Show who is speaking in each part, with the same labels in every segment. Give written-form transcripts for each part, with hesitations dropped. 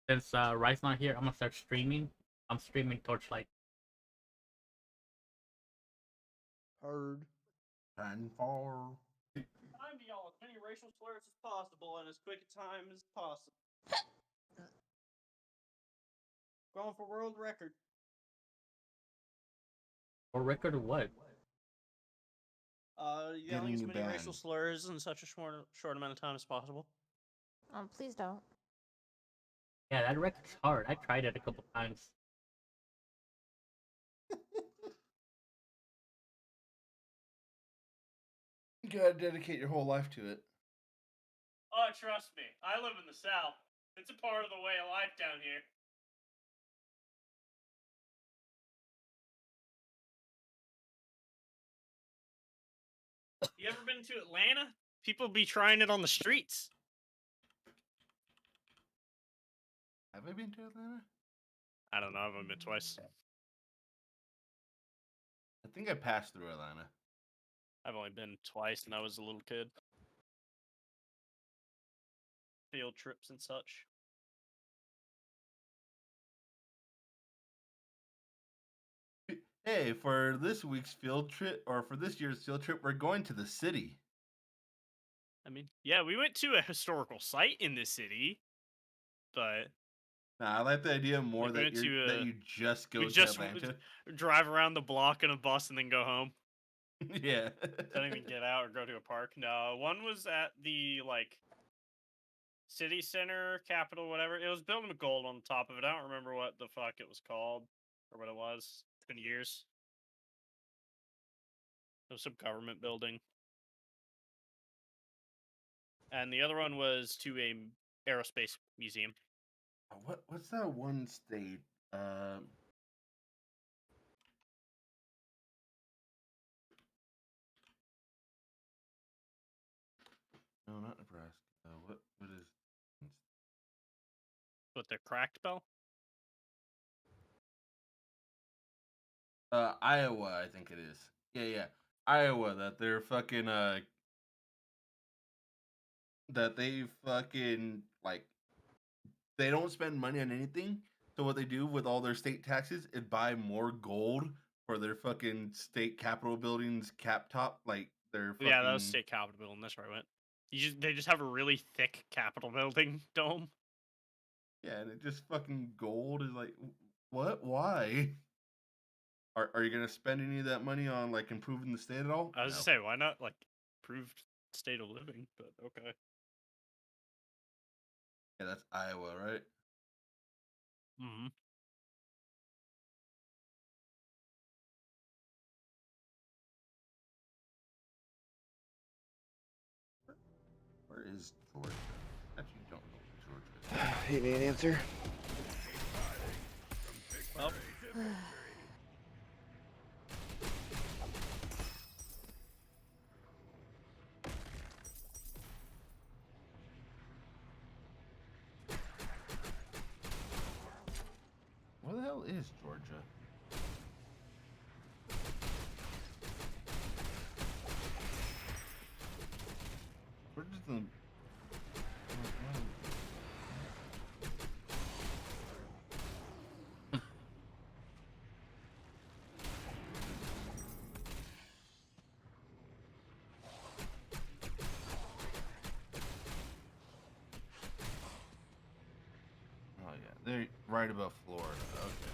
Speaker 1: Since Rye's not here, I'm gonna start streaming. I'm streaming Torchlight.
Speaker 2: Heard.
Speaker 3: And for
Speaker 4: Time to y'all as many racial slurs as possible in as quick a time as possible. Going for world record.
Speaker 1: Or record of what?
Speaker 4: Yelling as
Speaker 3: you
Speaker 4: many racial
Speaker 3: banned.
Speaker 4: slurs in such a short amount of time as possible.
Speaker 5: Please don't.
Speaker 1: Yeah, that record's hard. I tried it a couple times.
Speaker 2: You gotta dedicate your whole life to it.
Speaker 4: Oh, trust me, I live in the South. It's a part of the way of life down here. You ever been to Atlanta? People be trying it on the streets.
Speaker 3: Have I been to Atlanta?
Speaker 4: I don't know, I've only been twice.
Speaker 3: I think I passed through Atlanta.
Speaker 4: I've only been twice and I was a little kid. Field trips and such.
Speaker 3: Hey, for this week's field trip, or for this year's field trip, we're going to the city.
Speaker 4: I mean, yeah, we went to a historical site in this city, but
Speaker 3: Nah, I like the idea more
Speaker 4: Like, we
Speaker 3: that
Speaker 4: went
Speaker 3: you
Speaker 4: to,
Speaker 3: that you just go
Speaker 4: we
Speaker 3: to
Speaker 4: just
Speaker 3: Atlanta.
Speaker 4: drive around the block in a bus and then go home.
Speaker 3: Yeah.
Speaker 4: Don't even get out or go to a park. No, one was at the city center, capitol, whatever. It was built with gold on the top of it. I don't remember what the fuck it was called or what it was. It's been years. It was some government building. And the other one was to a aerospace museum.
Speaker 3: What's that one state? No, not Nebraska. What is?
Speaker 4: What, their cracked bell?
Speaker 3: Iowa, I think it is. Yeah. Iowa. That they're fucking that they fucking like they don't spend money on anything. So what they do with all their state taxes is buy more gold for their fucking state capitol buildings cap top, like their fucking.
Speaker 4: Yeah, that was state capitol building. That's where I went. They just have a really thick capitol building dome.
Speaker 3: Yeah, and it just fucking gold is like, what? Why? Are you gonna spend any of that money on like improving the state at all?
Speaker 4: I was
Speaker 3: No.
Speaker 4: to say, why not like improved state of living? But okay.
Speaker 3: Yeah, that's Iowa, right?
Speaker 4: Mm-hmm.
Speaker 3: Where is Georgia? Actually, don't know where Georgia is.
Speaker 2: Hate me an answer.
Speaker 4: Well,
Speaker 3: Where the hell is Georgia? Georgia's in. Oh yeah, they're right above Florida. Okay.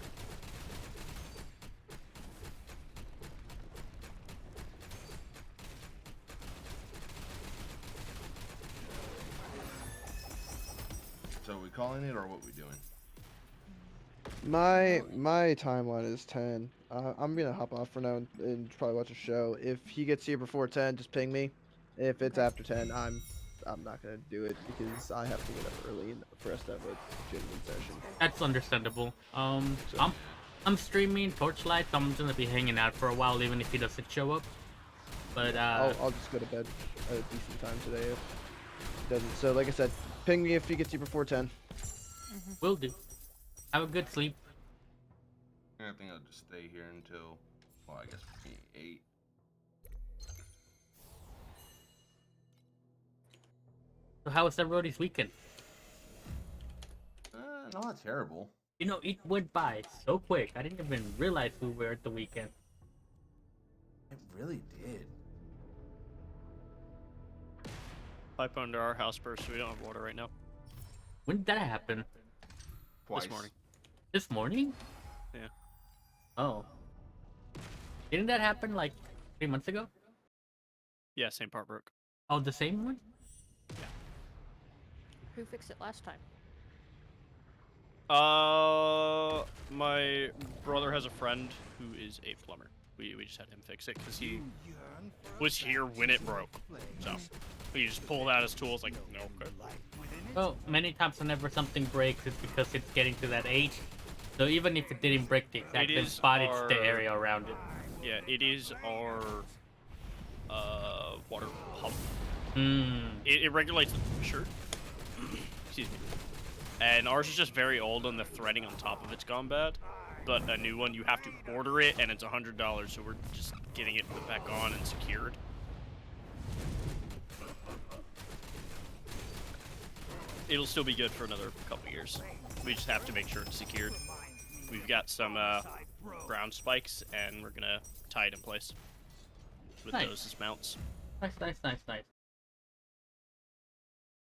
Speaker 3: So are we calling it or what we doing?
Speaker 2: My timeline is 10. I'm gonna hop off for now and probably watch a show. If he gets here before 10, just ping me. If it's after 10, I'm not gonna do it because I have to get up early and for us to have a genuine session.
Speaker 1: That's understandable.
Speaker 2: So-
Speaker 1: I'm streaming Torchlight, so I'm just gonna be hanging out for a while, even if he doesn't show up. But
Speaker 2: I'll just go to bed at a decent time today if it doesn't. So like I said, ping me if he gets here before 10.
Speaker 1: will do. Have a good sleep.
Speaker 3: I think I'll just stay here until, well, I guess 8.
Speaker 1: So how was everybody's weekend?
Speaker 3: not terrible.
Speaker 1: You know, it went by so quick. I didn't even realize we were at the weekend.
Speaker 3: It really did.
Speaker 4: Pipe under our house burst, so we don't have water right now.
Speaker 1: When did that happen?
Speaker 3: Twice.
Speaker 4: This morning.
Speaker 1: This morning?
Speaker 4: Yeah.
Speaker 1: Oh. Didn't that happen like 3 months ago?
Speaker 4: Yeah, same part broke.
Speaker 1: Oh, the same one?
Speaker 5: Who fixed it last time?
Speaker 4: My brother has a friend who is a plumber. We just had him fix it because he was here when it broke. So he just pulled out his tools like, no, good.
Speaker 1: Well, many times whenever something breaks, it's because it's getting to that age. So even if it didn't break the exact same spot, it's the area around it.
Speaker 4: Yeah, it is our water pump. It regulates the pressure. Excuse me. And ours is just very old and the threading on top of it's gone bad. But a new one, you have to order it and it's $100, so we're just getting it put back on and secured. It'll still be good for another couple years. We just have to make sure it's secured. We've got some ground spikes and we're gonna tie it in place with
Speaker 1: Nice.
Speaker 4: those as mounts.
Speaker 1: Nice.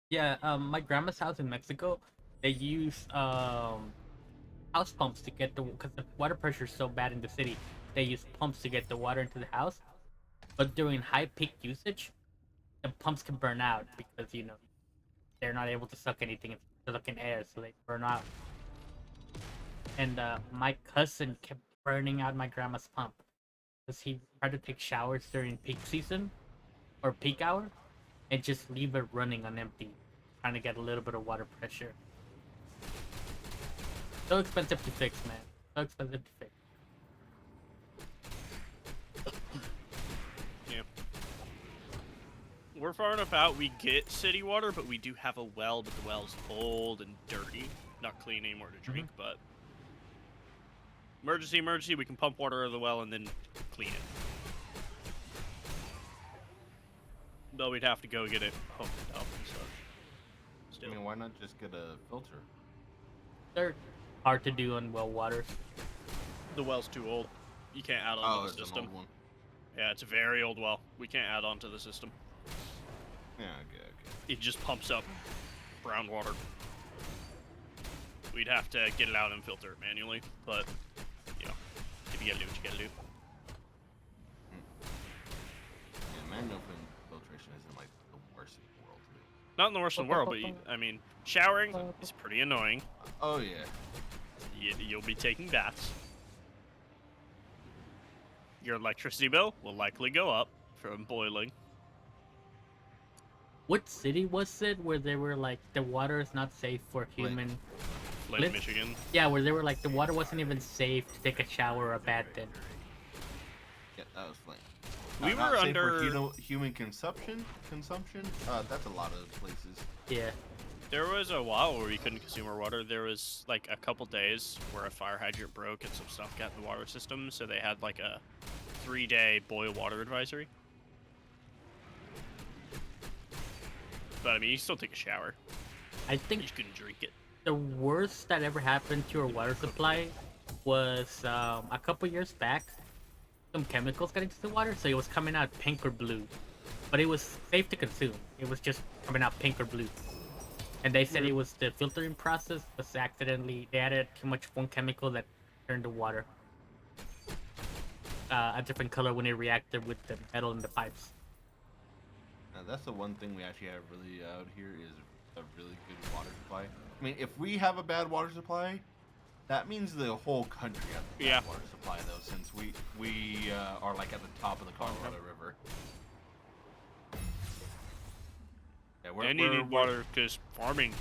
Speaker 1: Yeah, my grandma's house in Mexico, they use house pumps to get because the water pressure is so bad in the city. They use pumps to get the water into the house, but during high peak usage, the pumps can burn out because they're not able to suck anything, suck in air, so they burn out. And my cousin kept burning out my grandma's pump because he tried to take showers during peak season or peak hour and just leave it running on empty, trying to get a little bit of water pressure. So expensive to fix, man. So expensive to fix.
Speaker 4: Yeah. We're far enough out, we get city water, but we do have a well, but the well's old and dirty. Not clean anymore to drink, but... Emergency, we can pump water out of the well and then clean it. But we'd have to go get it pumped up and stuff. Still.
Speaker 3: I mean, why not just get a filter?
Speaker 1: They're hard to do on well waters.
Speaker 4: The well's too old. You can't add on
Speaker 3: Oh,
Speaker 4: to
Speaker 3: it's
Speaker 4: the
Speaker 3: an
Speaker 4: system.
Speaker 3: old one.
Speaker 4: Yeah, it's a very old well. We can't add on to the system.
Speaker 3: Yeah, okay.
Speaker 4: It just pumps up brown water. We'd have to get it out and filter it manually, but, if you gotta do what you gotta do.
Speaker 3: Yeah, manual filtration isn't like the worst in the world to do.
Speaker 4: Not in the worst in the world, but, showering is pretty annoying.
Speaker 3: Oh, yeah.
Speaker 4: You'll be taking baths. Your electricity bill will likely go up from boiling.
Speaker 1: What city was it where they were like, the water is not safe for human...
Speaker 4: Flint, Michigan.
Speaker 1: Yeah, where they were like, the water wasn't even safe to take a shower or a bath in.
Speaker 3: Yeah, that was Flint.
Speaker 4: We
Speaker 3: Not
Speaker 4: were
Speaker 3: safe
Speaker 4: under...
Speaker 3: for human consumption? That's a lot of places.
Speaker 1: Yeah.
Speaker 4: There was a while where we couldn't consume our water. There was like a couple days where a fire hydrant broke and some stuff got in the water system, so they had like a 3-day boil water advisory. But I mean, you still take a shower.
Speaker 1: I think
Speaker 4: You just couldn't drink it.
Speaker 1: the worst that ever happened to our water supply was a couple years back. Some chemicals got into the water, so it was coming out pink or blue. But it was safe to consume. It was just coming out pink or blue. And they said it was the filtering process was accidentally, they added too much one chemical that turned the water a different color when it reacted with the metal in the pipes.
Speaker 3: Now, that's the one thing we actually have really out here is a really good water supply. I mean, if we have a bad water supply, that means the whole country has a bad water supply, though, since we are like at the top of the Colorado River. Yeah,
Speaker 4: And you need water because farming.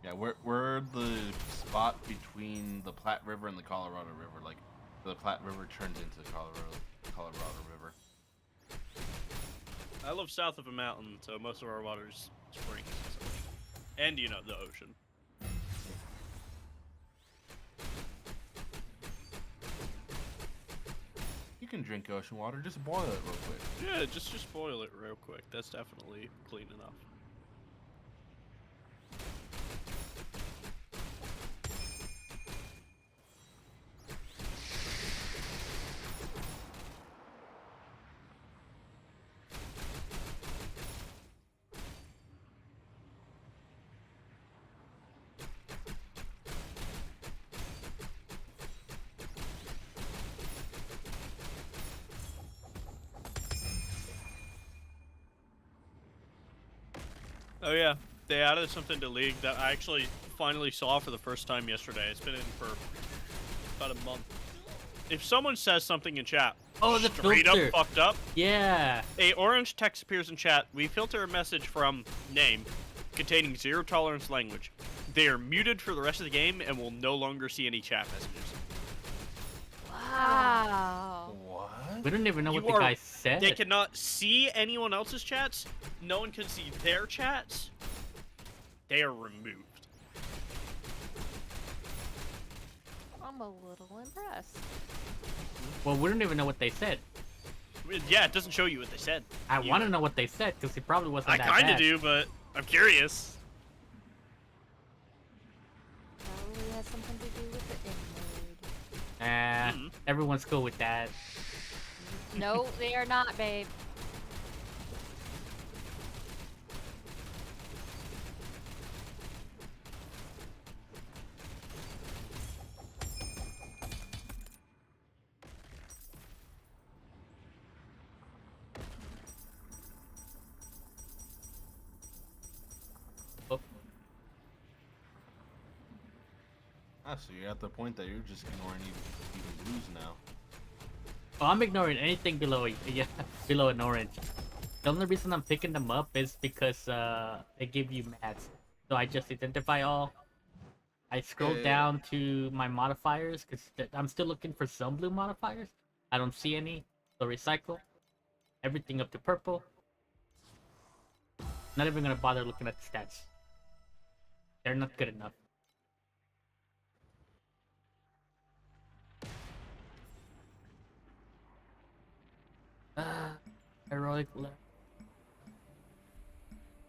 Speaker 3: Yeah, we're the spot between the Platte River and the Colorado River. Like, the Platte River turns into the Colorado River.
Speaker 4: I live south of a mountain, so most of our water is springs. And, the ocean.
Speaker 3: You can drink ocean water, just boil it real quick.
Speaker 4: Yeah, just boil it real quick. That's definitely clean enough. Oh yeah, they added something to League that I actually finally saw for the first time yesterday. It's been in for about a month. If someone says something in chat,
Speaker 1: Oh, the
Speaker 4: straight
Speaker 1: filter.
Speaker 4: up fucked up,
Speaker 1: Yeah.
Speaker 4: a orange text appears in chat. We filter a message from name containing zero tolerance language. They are muted for the rest of the game and will no longer see any chat messages.
Speaker 5: Wow.
Speaker 3: What?
Speaker 1: We don't even know
Speaker 4: You
Speaker 1: what the
Speaker 4: are-
Speaker 1: guy said.
Speaker 4: They cannot see anyone else's chats. No one can see their chats. They are removed.
Speaker 5: I'm a little impressed.
Speaker 1: Well, we don't even know what they said.
Speaker 4: Yeah, it doesn't show you what they said.
Speaker 1: I want to know what they said because it probably wasn't
Speaker 4: I
Speaker 1: that
Speaker 4: kind of
Speaker 1: bad.
Speaker 4: do, but I'm curious.
Speaker 5: Probably has something to do with the in
Speaker 4: Mhm.
Speaker 1: Everyone's cool with that.
Speaker 5: mode. No, they are not, babe.
Speaker 1: Oh,
Speaker 3: Ah, so you're at the point that you're just ignoring even blues now.
Speaker 1: well, I'm ignoring anything below yeah, below an orange. The only reason I'm picking them up is because they give you mats. So I just identify all. I scroll
Speaker 3: Yeah.
Speaker 1: down to my modifiers because I'm still looking for some blue modifiers. I don't see any. So recycle everything up to purple. Not even gonna bother looking at the stats. They're not good enough. Heroic left.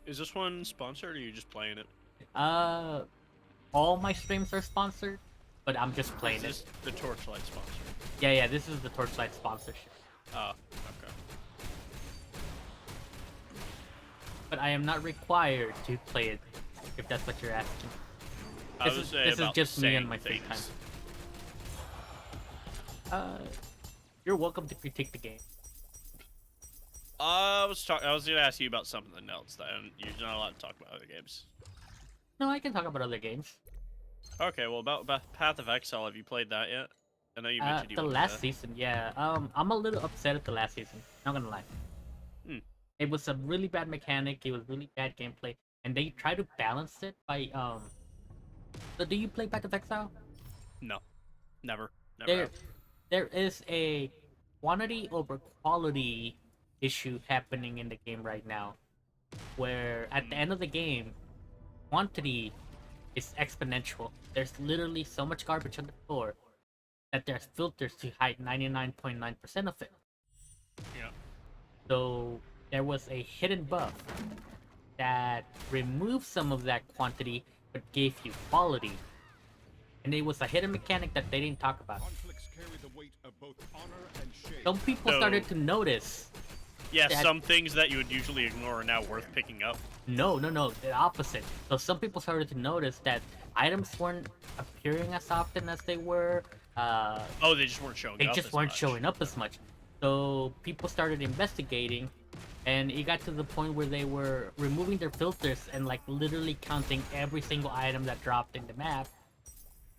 Speaker 4: Is this one sponsored or are you just playing it?
Speaker 1: All my streams are sponsored, but I'm just playing
Speaker 4: Is
Speaker 1: it.
Speaker 4: this the Torchlight sponsor?
Speaker 1: Yeah, this is the Torchlight sponsorship.
Speaker 4: Oh, okay.
Speaker 1: But I am not required to play it, if that's what you're asking.
Speaker 4: I
Speaker 1: This
Speaker 4: would
Speaker 1: is-
Speaker 4: say
Speaker 1: this is
Speaker 4: about
Speaker 1: just
Speaker 4: the
Speaker 1: me
Speaker 4: same
Speaker 1: and my free
Speaker 4: things.
Speaker 1: You're welcome to critique the game.
Speaker 4: I was gonna ask you about something else. Then you're not allowed to talk about other games.
Speaker 1: No, I can talk about other games.
Speaker 4: Okay, well about Path of Exile, have you played that yet? I know you mentioned you
Speaker 1: The
Speaker 4: wanted
Speaker 1: last
Speaker 4: to-
Speaker 1: season, yeah. I'm a little upset at the last season. Not gonna lie.
Speaker 4: Hmm.
Speaker 1: It was a really bad mechanic. It was really bad gameplay, and they try to balance it by So do you play Path of Exile?
Speaker 4: No, never
Speaker 1: There,
Speaker 4: have.
Speaker 1: there is a quantity over quality issue happening in the game right now, where at the end of the game, quantity is exponential. There's literally so much garbage on the floor that there's filters to hide 99.9% of it.
Speaker 4: Yeah.
Speaker 1: So there was a hidden buff that removed some of that quantity but gave you quality. And it was a hidden mechanic that they didn't talk about.
Speaker 6: Conflicts carry the weight of both honor and shame.
Speaker 1: Some people
Speaker 4: So-
Speaker 1: started to notice.
Speaker 4: Yeah,
Speaker 1: that-
Speaker 4: some things that you would usually ignore are now worth picking up.
Speaker 1: No, the opposite. So some people started to notice that items weren't appearing as often as they were.
Speaker 4: Oh, they just weren't showing
Speaker 1: They
Speaker 4: up.
Speaker 1: just
Speaker 4: as
Speaker 1: weren't
Speaker 4: much.
Speaker 1: showing up as much. So people started investigating, and it got to the point where they were removing their filters and like literally counting every single item that dropped in the map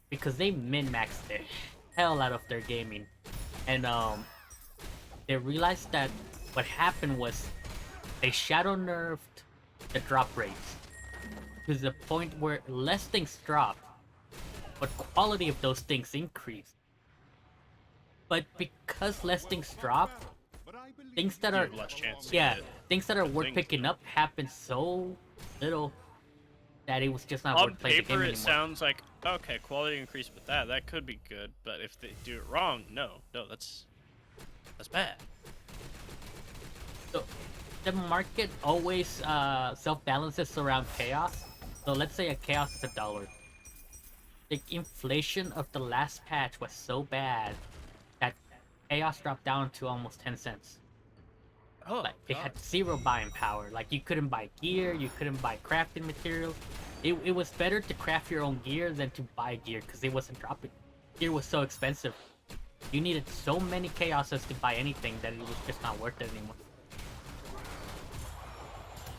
Speaker 1: because they min-maxed the hell out of their gaming. And they realized that what happened was they shadow nerfed the drop rates to the point where less things drop, but quality of those things increased. But because less things drop,
Speaker 6: But I believe
Speaker 1: things that
Speaker 4: You
Speaker 1: are
Speaker 4: have less chance to
Speaker 1: yeah,
Speaker 4: get
Speaker 1: things that are worth
Speaker 4: things
Speaker 1: picking up happen so little that it was just not
Speaker 4: On
Speaker 1: worth playing the game
Speaker 4: paper, it
Speaker 1: anymore.
Speaker 4: sounds like okay, quality increase with that could be good. But if they do it wrong, no, that's bad.
Speaker 1: So the market always self-balances around chaos. So let's say a chaos is $1. The inflation of the last patch was so bad that chaos dropped down to almost 10 cents.
Speaker 4: Oh,
Speaker 1: Like it had zero buying power. Like you couldn't buy gear, you couldn't buy crafting materials. It was better to craft your own gear than to buy gear because it wasn't dropping. Gear was so expensive. You needed so many chaoses to buy anything that it was just not worth it anymore.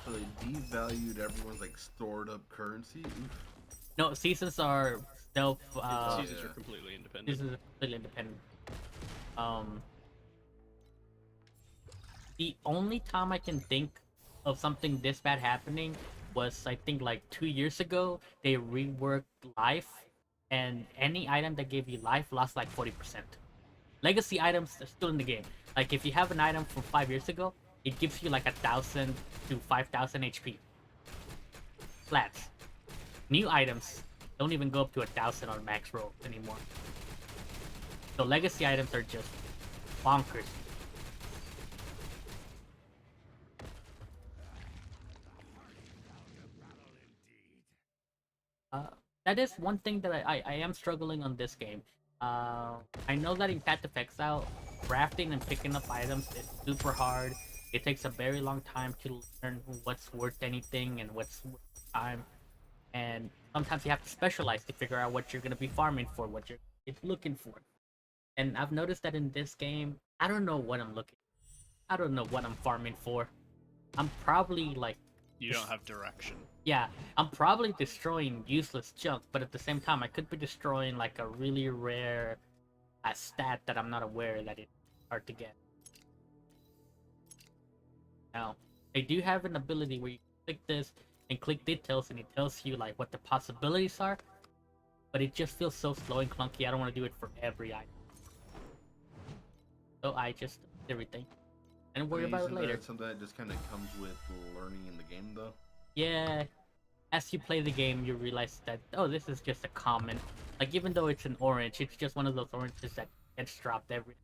Speaker 3: So they devalued everyone's like stored up currency. Oof.
Speaker 1: No, seasons are self.
Speaker 4: Seasons
Speaker 3: yeah.
Speaker 4: are completely independent.
Speaker 1: Seasons are completely independent. The only time I can think of something this bad happening was I think like 2 years ago. They reworked life, and any item that gave you life lost like 40%. Legacy items are still in the game. Like if you have an item from 5 years ago, it gives you like 1,000 to 5,000 HP. Flats. New items don't even go up to 1,000 on max roll anymore. So legacy items are just bonkers. That is one thing that I am struggling on this game. I know that in Path of Exile, crafting and picking up items is super hard. It takes a very long time to learn what's worth anything and what's worth time. And sometimes you have to specialize to figure out what you're going to be farming for, what you're looking for. And I've noticed that in this game, I don't know what I'm looking for. I don't know what I'm farming for. I'm probably like...
Speaker 4: You don't have direction.
Speaker 1: Yeah, I'm probably destroying useless junk, but at the same time, I could be destroying like a really rare stat that I'm not aware that it's hard to get. Now, they do have an ability where you click this and click details, and it tells you like what the possibilities are, but it just feels so slow and clunky. I don't want to do it for every item, so I just do everything and worry about it
Speaker 3: Isn't
Speaker 1: later.
Speaker 3: that something that just kind of comes with learning in the game, though?
Speaker 1: Yeah, as you play the game, you realize that, oh, this is just a common. Like, even though it's an orange, it's just one of those oranges that gets dropped every...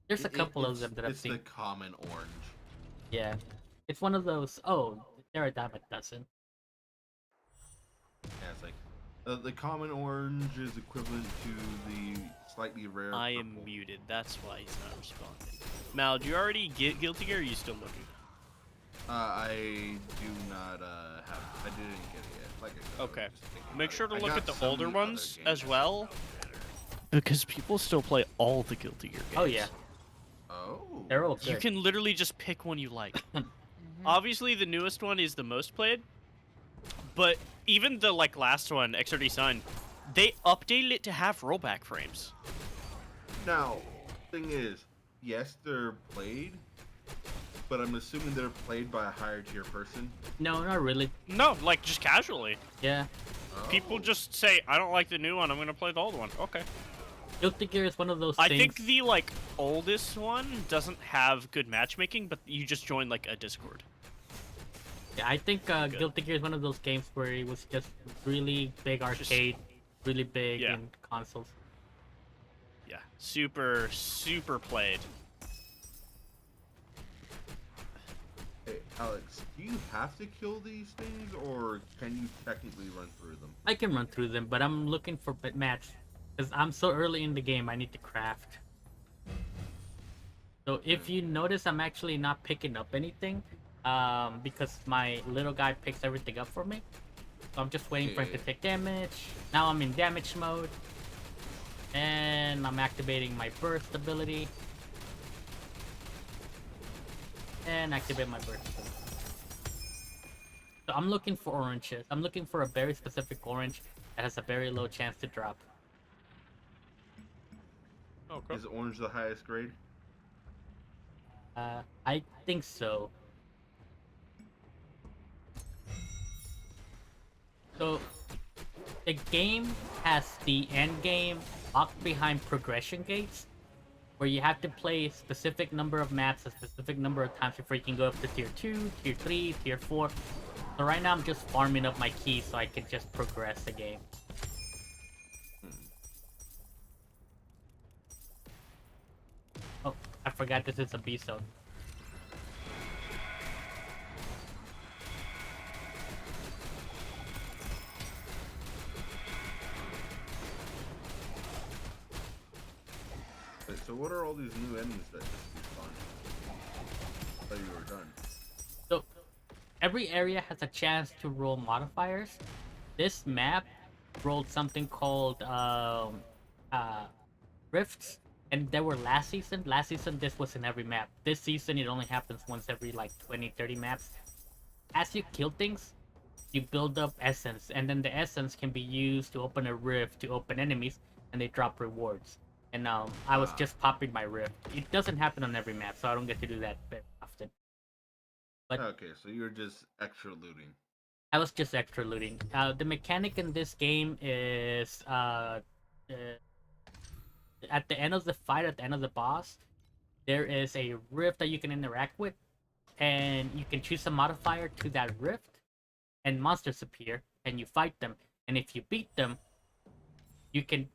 Speaker 1: There's a couple of them that I've seen.
Speaker 3: It's the common orange.
Speaker 1: Yeah. It's one of those, oh, there are a dime a dozen.
Speaker 3: Yeah, it's like the common orange is equivalent to the slightly rare.
Speaker 4: I am
Speaker 3: purple.
Speaker 4: muted. That's why he's not responding. Mal, do you already get Guilty Gear, or are you still looking?
Speaker 3: I do not have. I didn't get it yet. Like I said,
Speaker 4: Okay.
Speaker 3: I was just thinking
Speaker 4: Make
Speaker 3: about
Speaker 4: sure
Speaker 3: it.
Speaker 4: to
Speaker 3: I
Speaker 4: look
Speaker 3: got
Speaker 4: at the
Speaker 3: some
Speaker 4: older
Speaker 3: other
Speaker 4: ones
Speaker 3: games.
Speaker 4: as well, because people still play all the Guilty Gear games.
Speaker 1: Oh, yeah.
Speaker 3: Oh.
Speaker 1: They're all good.
Speaker 4: You can literally just pick one you like. Obviously, the newest one is the most played, but even the like last one, XRD Sun, they updated it to have rollback frames.
Speaker 3: Now, thing is, yes, they're played, but I'm assuming they're played by a higher tier person.
Speaker 1: No, not really.
Speaker 4: No, like just casually.
Speaker 1: Yeah.
Speaker 4: People
Speaker 3: Oh.
Speaker 4: just say, "I don't like the new one. I'm gonna play the old one." Okay.
Speaker 1: Guilty Gear is one of those
Speaker 4: I
Speaker 1: things...
Speaker 4: think the like oldest one doesn't have good matchmaking, but you just join like a Discord.
Speaker 1: Yeah, I think Guilty Gear is one of those games where it was just really big arcade, really big
Speaker 4: Yeah.
Speaker 1: in consoles.
Speaker 4: Yeah, super played.
Speaker 3: Hey, Alex, do you have to kill these things, or can you technically run through them?
Speaker 1: I can run through them, but I'm looking for mats. Because I'm so early in the game, I need to craft. So if you notice, I'm actually not picking up anything. Because my little guy picks everything up for me. So I'm just waiting for him to take damage. Now I'm in damage mode. And I'm activating my burst ability. And activate my burst ability. So I'm looking for oranges. I'm looking for a very specific orange that has a very low chance to drop.
Speaker 4: Okay.
Speaker 3: Is orange the highest grade?
Speaker 1: I think so. So, the game has the end game locked behind progression gates, where you have to play a specific number of maps a specific number of times before you can go up to tier 2, tier 3, tier 4. So right now I'm just farming up my keys so I can just progress the game. Oh, I forgot this is a B zone.
Speaker 3: Wait, so what are all these new enemies that just respawn? I thought you were done.
Speaker 1: So, every area has a chance to roll modifiers. This map rolled something called rifts, And there were last season. Last season, this was in every map. This season, it only happens once every like 20, 30 maps. As you kill things, you build up essence, and then the essence can be used to open a rift to open enemies, and they drop rewards. And I was just popping my rift. It doesn't happen on every map, so I don't get to do that very often. But
Speaker 3: Okay, so you're just extra looting.
Speaker 1: I was just extra looting. The mechanic in this game is at the end of the fight, at the end of the boss, there is a rift that you can interact with, and you can choose a modifier to that rift, and monsters appear, and you fight them. And if you beat them, you can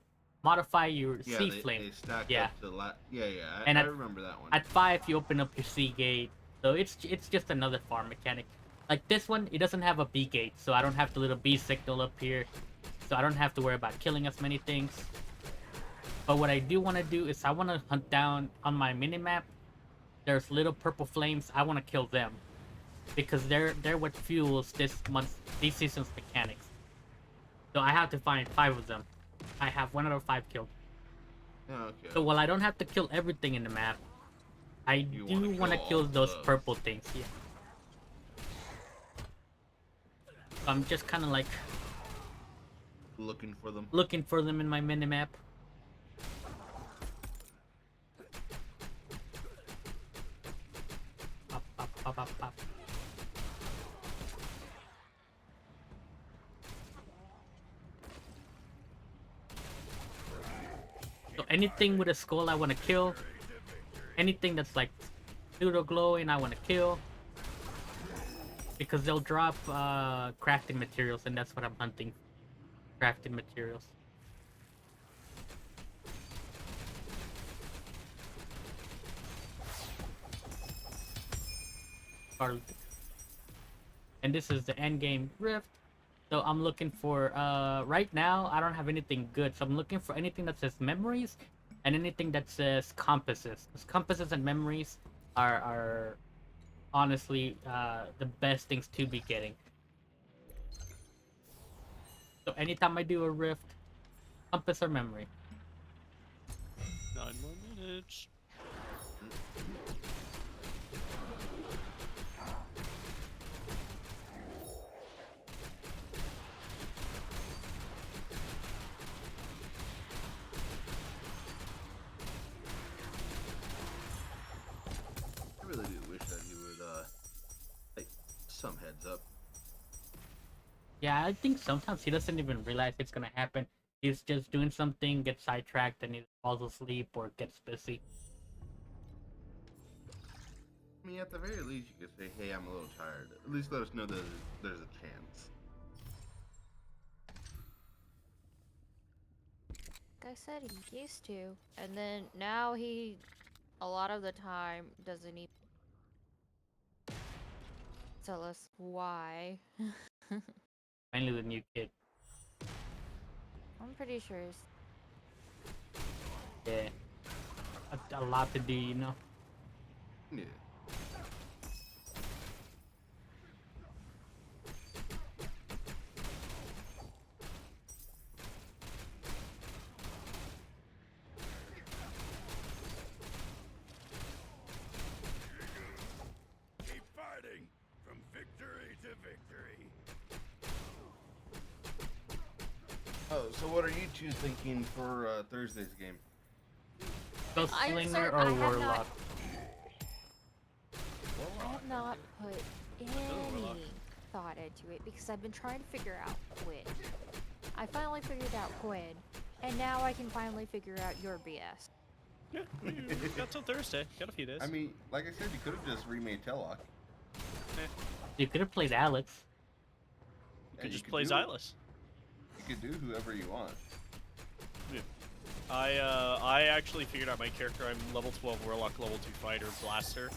Speaker 1: modify your
Speaker 3: Yeah,
Speaker 1: sea
Speaker 3: they
Speaker 1: flame.
Speaker 3: stack
Speaker 1: Yeah.
Speaker 3: up to yeah.
Speaker 1: And
Speaker 3: I
Speaker 1: at-
Speaker 3: remember that one.
Speaker 1: At 5, you open up your C gate. So it's just another farm mechanic. Like this one, it doesn't have a B gate, so I don't have the little B signal up here. So I don't have to worry about killing as many things. But what I do want to do is I want to hunt down on my minimap. There's little purple flames. I want to kill them because they're what fuels this season's mechanics. So I have to find 5 of them. I have 1 out of 5 killed.
Speaker 3: Yeah, okay.
Speaker 1: So while I don't have to kill everything in the map, I
Speaker 3: You
Speaker 1: do
Speaker 3: wanna
Speaker 1: want to
Speaker 3: kill
Speaker 1: kill
Speaker 3: all
Speaker 1: those
Speaker 3: those.
Speaker 1: purple things. Yeah. So I'm just kind of like
Speaker 3: Looking for them.
Speaker 1: looking for them in my minimap. Pop, pop, pop, pop, pop. So anything with a skull I want to kill. Anything that's like pseudo glowing I want to kill. Because they'll drop crafting materials, and that's what I'm hunting. Crafting materials. And this is the end game rift. So I'm looking for right now I don't have anything good, so I'm looking for anything that says memories and anything that says compasses. Because compasses and memories are honestly the best things to be getting. So anytime I do a rift, compass or memory.
Speaker 4: 9 more minutes.
Speaker 3: I really do wish that he would take some heads up.
Speaker 1: Yeah, I think sometimes he doesn't even realize it's gonna happen. He's just doing something, gets sidetracked, and he falls asleep or gets busy.
Speaker 3: I mean, at the very least, you could say, "Hey, I'm a little tired." At least let us know that there's a chance.
Speaker 5: Like I said, he used to, and then now he, a lot of the time, doesn't even tell us why.
Speaker 1: Mainly the new kid.
Speaker 5: I'm pretty sure it's
Speaker 1: Yeah. A lot to do, you know?
Speaker 3: Yeah.
Speaker 6: Keep fighting from victory to victory.
Speaker 3: Oh, so what are you two thinking for Thursday's game?
Speaker 1: Ghost
Speaker 5: I'm
Speaker 1: Slinger
Speaker 5: certain
Speaker 1: or
Speaker 5: I have not-
Speaker 1: Warlock?
Speaker 5: I have not put
Speaker 4: Warlock.
Speaker 5: any thought into it because I've been trying to figure out Quinn. I finally figured out Quinn, and now I can finally figure out your BS.
Speaker 4: Yeah, we got till Thursday. Got a few days.
Speaker 3: I mean, like I said, you could have just remade Tellock.
Speaker 1: You could have played Alex.
Speaker 4: you
Speaker 3: Yeah,
Speaker 4: could
Speaker 3: you
Speaker 4: just
Speaker 3: could
Speaker 4: play
Speaker 3: do-
Speaker 4: Xylus.
Speaker 3: You could do whoever you want.
Speaker 4: I actually figured out my character. I'm level 12 Warlock, level 2 Fighter, Blaster.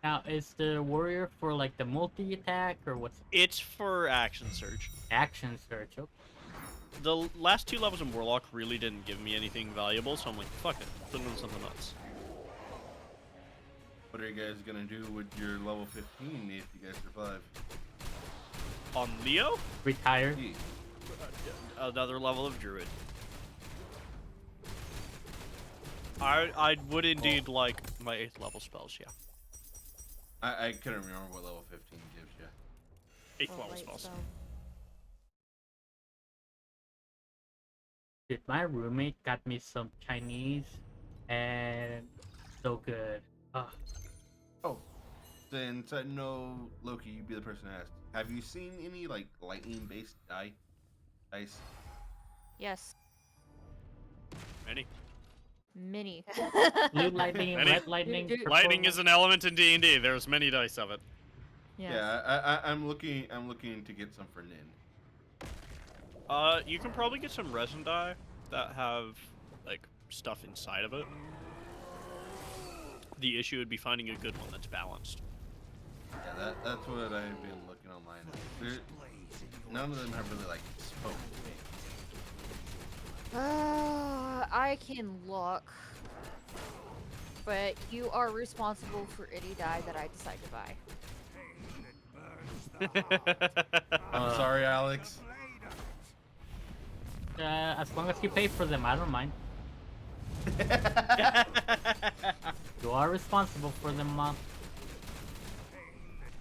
Speaker 1: Now, is the warrior for like the multi-attack or what's
Speaker 4: It's for action search.
Speaker 1: action search? Okay.
Speaker 4: The last 2 levels in Warlock really didn't give me anything valuable, so I'm like, fuck it, put in something else.
Speaker 3: What are you guys gonna do with your level 15 if you guys survive?
Speaker 4: On Leo,
Speaker 1: Retire.
Speaker 3: Yeah.
Speaker 4: another level of druid. I would indeed like my 8th level spells. Yeah,
Speaker 3: I couldn't remember what level 15 gives you.
Speaker 4: 8th
Speaker 5: Well,
Speaker 4: level
Speaker 5: wait,
Speaker 4: spells.
Speaker 5: so-
Speaker 1: Dude, my roommate got me some Chinese, and so good. Ugh.
Speaker 3: Oh, since I know Loki, you'd be the person to ask. Have you seen any like lightning-based dice?
Speaker 5: Yes,
Speaker 4: Many.
Speaker 5: many.
Speaker 1: Blue lightning,
Speaker 4: Many.
Speaker 1: red lightning.
Speaker 5: Dude,
Speaker 1: purple
Speaker 4: Lightning is an element in D&D. There's many dice of it.
Speaker 5: Yes.
Speaker 3: Yeah, I'm looking to get some for Nin.
Speaker 4: You can probably get some resin dye that have like stuff inside of it. The issue would be finding a good one that's balanced.
Speaker 3: Yeah, that's what I've been looking online. None of them have really like spoke.
Speaker 5: I can look, but you are responsible for any dye that I decide to buy.
Speaker 3: I'm sorry, Alex.
Speaker 1: As long as you pay for them, I don't mind. You are responsible for them, Mom.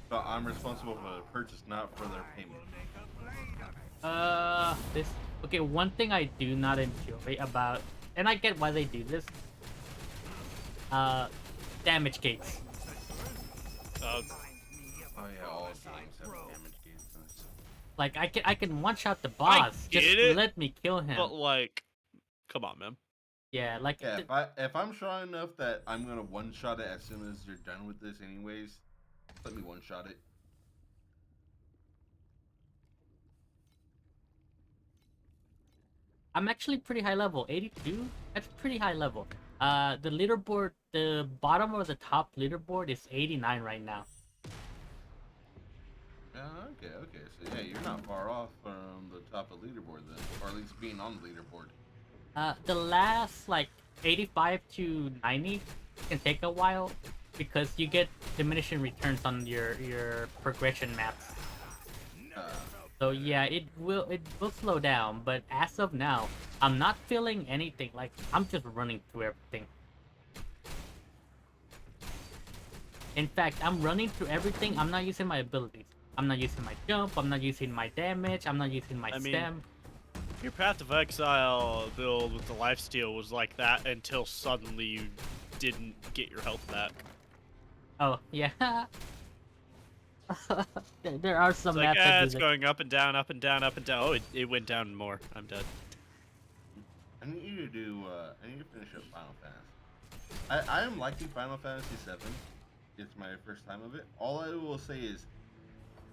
Speaker 3: But I'm responsible for the purchase, not for their payment.
Speaker 1: This. Okay, one thing I do not enjoy about, and I get why they do this. Damage gates.
Speaker 3: Oh yeah, all games have damage gates.
Speaker 1: Like I can one shot the boss.
Speaker 4: get
Speaker 1: Just
Speaker 4: it,
Speaker 1: let me kill him.
Speaker 4: But like, come on, man.
Speaker 1: Yeah, like
Speaker 3: Yeah, if I'm strong enough that I'm gonna one shot it as soon as you're done with this, anyways, let me one shot it.
Speaker 1: I'm actually pretty high level, 82. That's pretty high level. The leaderboard, the bottom or the top leaderboard is 89 right now.
Speaker 3: Okay. So yeah, you're not far off from the top of the leaderboard then, or at least being on the leaderboard.
Speaker 1: The last like 85 to 90 can take a while because you get diminishing returns on your progression maps. So yeah, it will slow down, but as of now, I'm not feeling anything. Like I'm just running through everything. In fact, I'm running through everything. I'm not using my abilities. I'm not using my jump. I'm not using my damage. I'm not using my stem.
Speaker 4: Your Path of Exile build with the lifesteal was like that until suddenly you didn't get your health back.
Speaker 1: Oh yeah. There are some
Speaker 4: It's like,
Speaker 1: maps that do
Speaker 4: it's
Speaker 1: that.
Speaker 4: going up and down, up and down, up and down. Oh, it went down more. I'm dead.
Speaker 3: I need you to do. I need to finish up Final Fantasy. I am liking Final Fantasy VII. It's my first time of it. All I will say is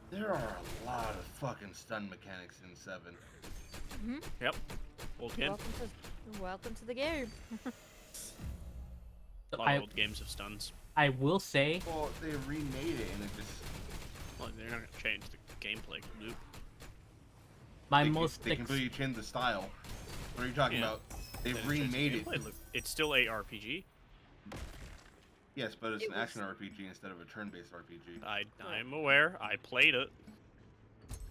Speaker 3: there are a lot of fucking stun mechanics in 7.
Speaker 4: Yep. Old game.
Speaker 5: Welcome to the game.
Speaker 4: A lot of old games of stuns.
Speaker 1: I will say,
Speaker 3: Well, they remade it and it just.
Speaker 4: Well, they're not gonna change the gameplay loop.
Speaker 3: They completely changed the style. What are you talking about? They
Speaker 4: They didn't change the
Speaker 3: remade it.
Speaker 4: gameplay loop. It's still a RPG.
Speaker 3: Yes, but it's
Speaker 5: It
Speaker 3: an
Speaker 5: was-
Speaker 3: action RPG instead of a turn-based RPG.
Speaker 4: I'm aware. I played it.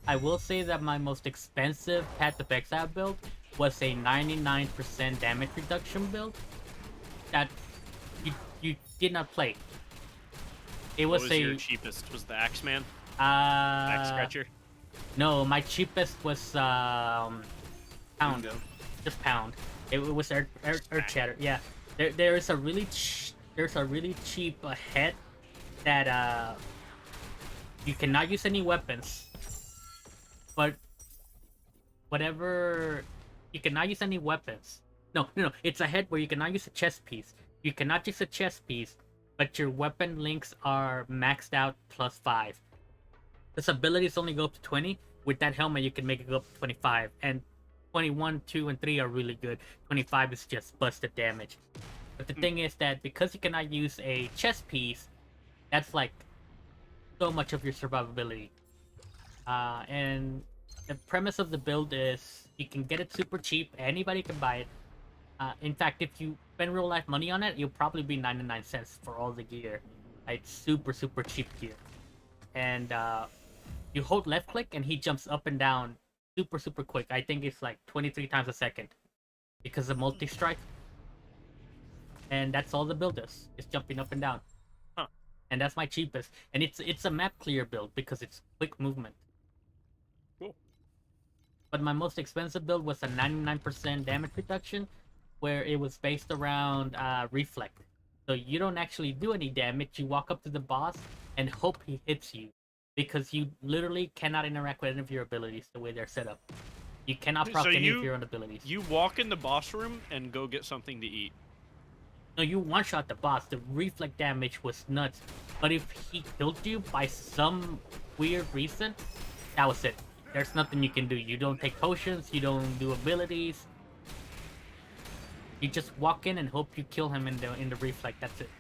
Speaker 1: I will say that my most expensive Path of Exile build was a 99% damage reduction build that you did not play. It
Speaker 4: What
Speaker 1: was
Speaker 4: was your cheapest? Was the Axeman? Axe Scratcher?
Speaker 1: No, my cheapest was pound,
Speaker 3: Bingo.
Speaker 1: just pound. It was Earth Shatter. Yeah, there's a really cheap head that you cannot use any weapons, but whatever you cannot use any weapons. No, it's a head where you cannot use a chest piece. You cannot use a chest piece, but your weapon links are maxed out +5. This abilities only go up to 20. With that helmet, you can make it go up to 25, and 21, 2, and 3 are really good. 25 is just busted damage. But the thing is that because you cannot use a chest piece, that's like so much of your survivability. And the premise of the build is you can get it super cheap. Anybody can buy it. In fact, if you spend real life money on it, you'll probably be 99 cents for all the gear. It's super cheap gear. And You hold left click and he jumps up and down super quick. I think it's like 23 times a second because of multi strike. And that's all the build is. It's jumping up and down.
Speaker 4: Huh.
Speaker 1: And that's my cheapest. And it's a map clear build because it's quick movement.
Speaker 4: Cool.
Speaker 1: But my most expensive build was a 99% damage reduction, where it was based around reflect. So you don't actually do any damage. You walk up to the boss and hope he hits you, because you literally cannot interact with any of your abilities the way they're set up. You cannot proc
Speaker 4: So
Speaker 1: any of your own abilities.
Speaker 4: You walk in the boss room and go get something to eat.
Speaker 1: No, you one-shot the boss. The reflect damage was nuts. But if he killed you by some weird reason, that was it. There's nothing you can do. You don't take potions. You don't do abilities. You just walk in and hope you kill him in the reflect. That's it.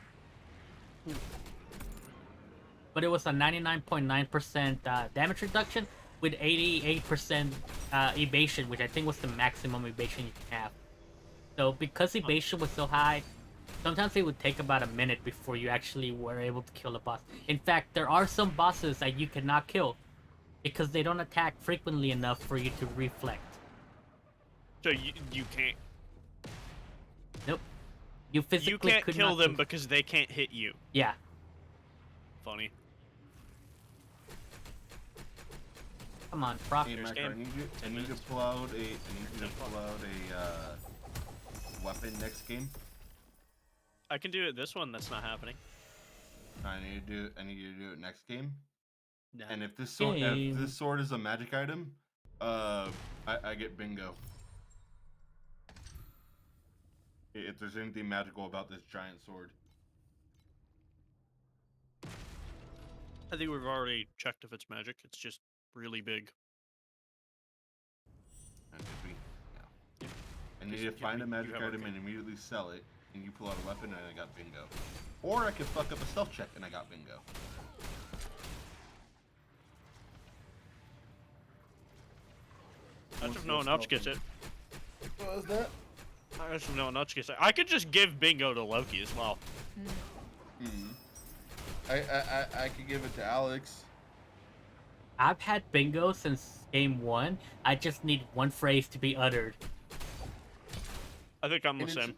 Speaker 1: But it was a 99.9% damage reduction with 88% evasion, which I think was the maximum evasion you can have. So because evasion was so high, sometimes it would take about a minute before you actually were able to kill a boss. In fact, there are some bosses that you cannot kill because they don't attack frequently enough for you to reflect.
Speaker 4: So you can't.
Speaker 1: Nope. You physically
Speaker 4: You can't
Speaker 1: could
Speaker 4: kill
Speaker 1: not
Speaker 4: them
Speaker 1: do-
Speaker 4: because they can't hit you.
Speaker 1: Yeah.
Speaker 4: Funny.
Speaker 1: Come on, proc.
Speaker 3: Hey,
Speaker 4: Here's
Speaker 3: Mac, I
Speaker 4: game.
Speaker 3: need you
Speaker 4: 10
Speaker 3: to
Speaker 4: minutes.
Speaker 3: pull out a weapon next game.
Speaker 4: I can do it this one. That's not happening.
Speaker 3: I need you to do it next game.
Speaker 4: No.
Speaker 3: And if this
Speaker 1: Game.
Speaker 3: sword is a magic item, I get bingo. If there's anything magical about this giant sword.
Speaker 4: I think we've already checked if it's magic. It's just really big.
Speaker 3: And if we, yeah. I need
Speaker 4: Just
Speaker 3: to
Speaker 4: give
Speaker 3: find
Speaker 4: me-
Speaker 3: a
Speaker 4: you
Speaker 3: magic
Speaker 4: have
Speaker 3: item
Speaker 4: okay.
Speaker 3: and immediately sell it, and you pull out a weapon and I got bingo. Or I could fuck up a stealth check and I got bingo.
Speaker 4: I just know Notch gets it.
Speaker 3: What was that?
Speaker 4: I just know Notch gets it. I could just give bingo to Loki as well.
Speaker 3: Hmm. I could give it to Alex.
Speaker 1: I've had bingo since game 1. I just need one phrase to be uttered.
Speaker 4: I think I'm the
Speaker 3: And
Speaker 4: same.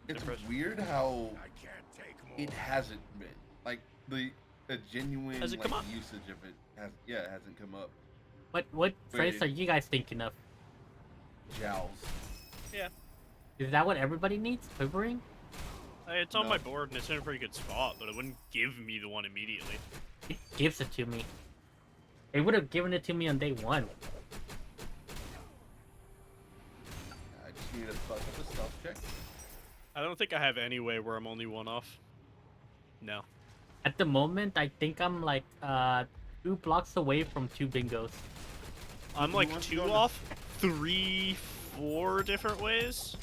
Speaker 3: It's
Speaker 4: Impressive.
Speaker 3: weird how
Speaker 6: I can't take more.
Speaker 3: it hasn't been like a genuine
Speaker 4: Has it come
Speaker 3: like,
Speaker 4: up?
Speaker 3: usage of it it hasn't come up.
Speaker 1: What phrase
Speaker 3: Wait.
Speaker 1: are you guys thinking of?
Speaker 3: Jowls.
Speaker 1: Is that what everybody needs? Quivering?
Speaker 4: It's on
Speaker 3: No.
Speaker 4: my board and it's in a pretty good spot, but it wouldn't give me the one immediately.
Speaker 1: It gives it to me. They would have given it to me on day 1.
Speaker 3: I just need to fuck up a stealth check.
Speaker 4: I don't think I have any way where I'm only one off. No.
Speaker 1: At the moment, I think I'm like 2 blocks away from 2 bingos.
Speaker 4: I'm
Speaker 3: Who
Speaker 4: like
Speaker 3: wants to
Speaker 4: 2
Speaker 3: go to-
Speaker 4: off 3, 4 different ways.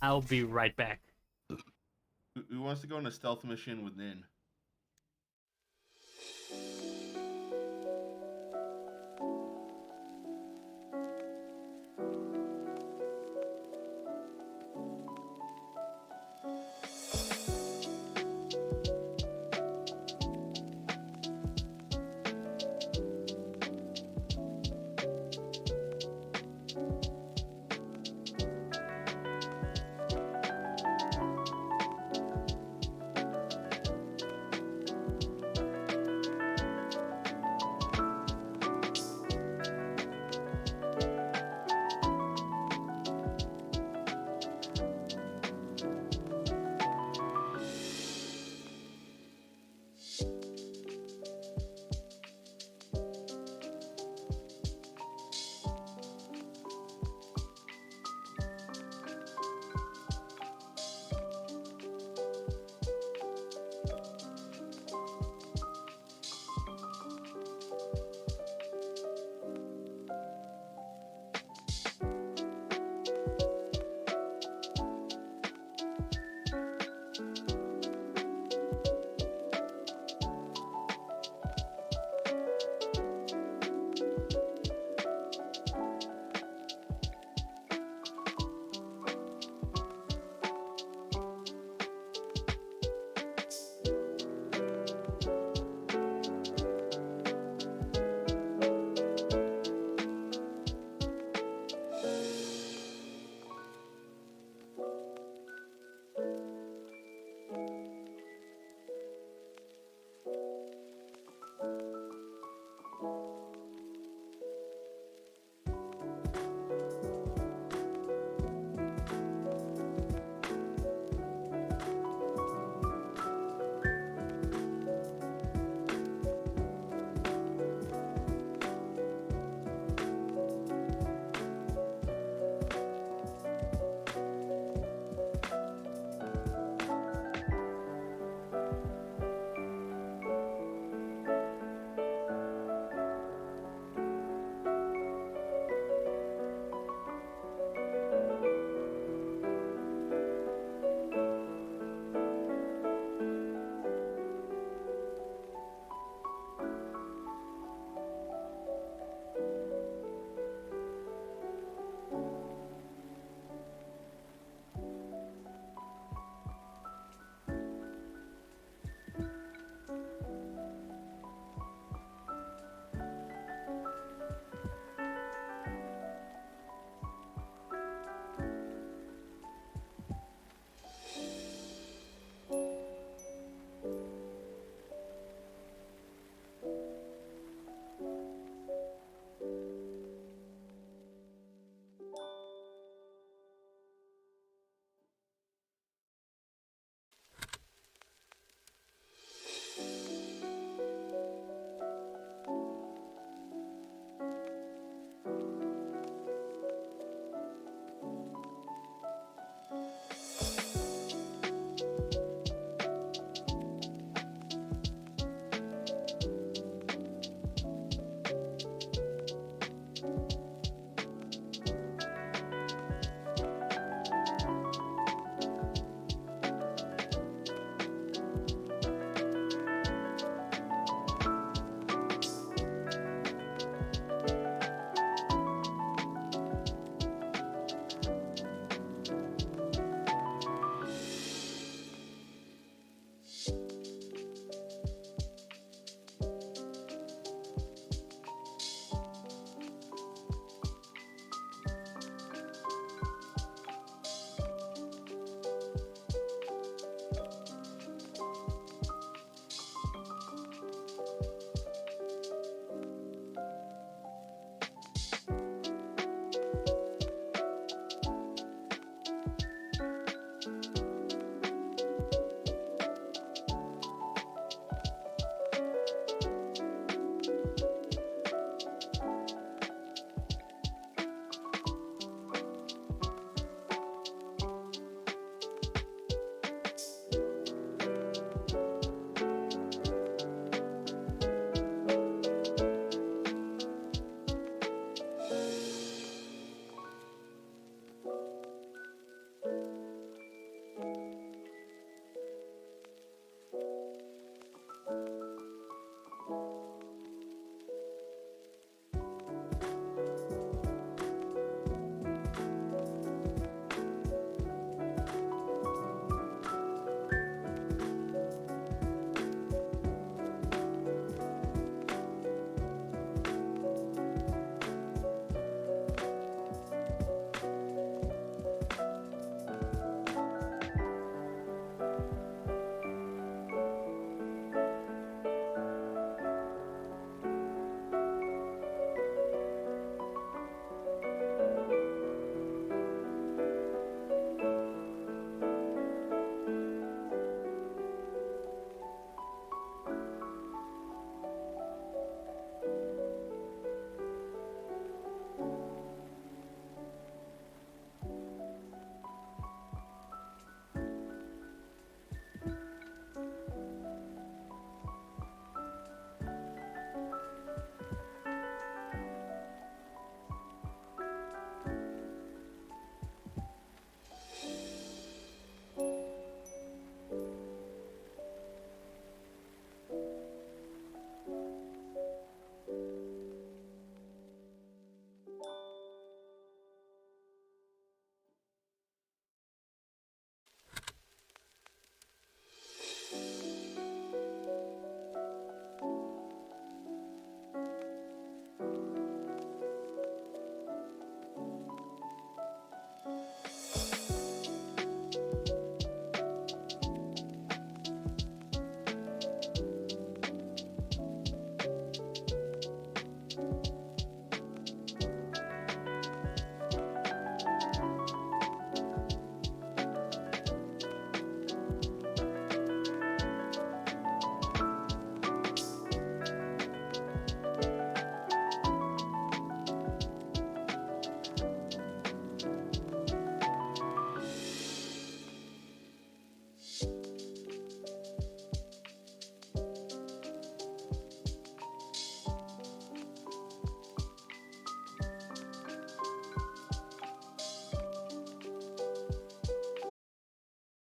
Speaker 1: I'll be right back.
Speaker 3: Who wants to go on a stealth mission with Nin?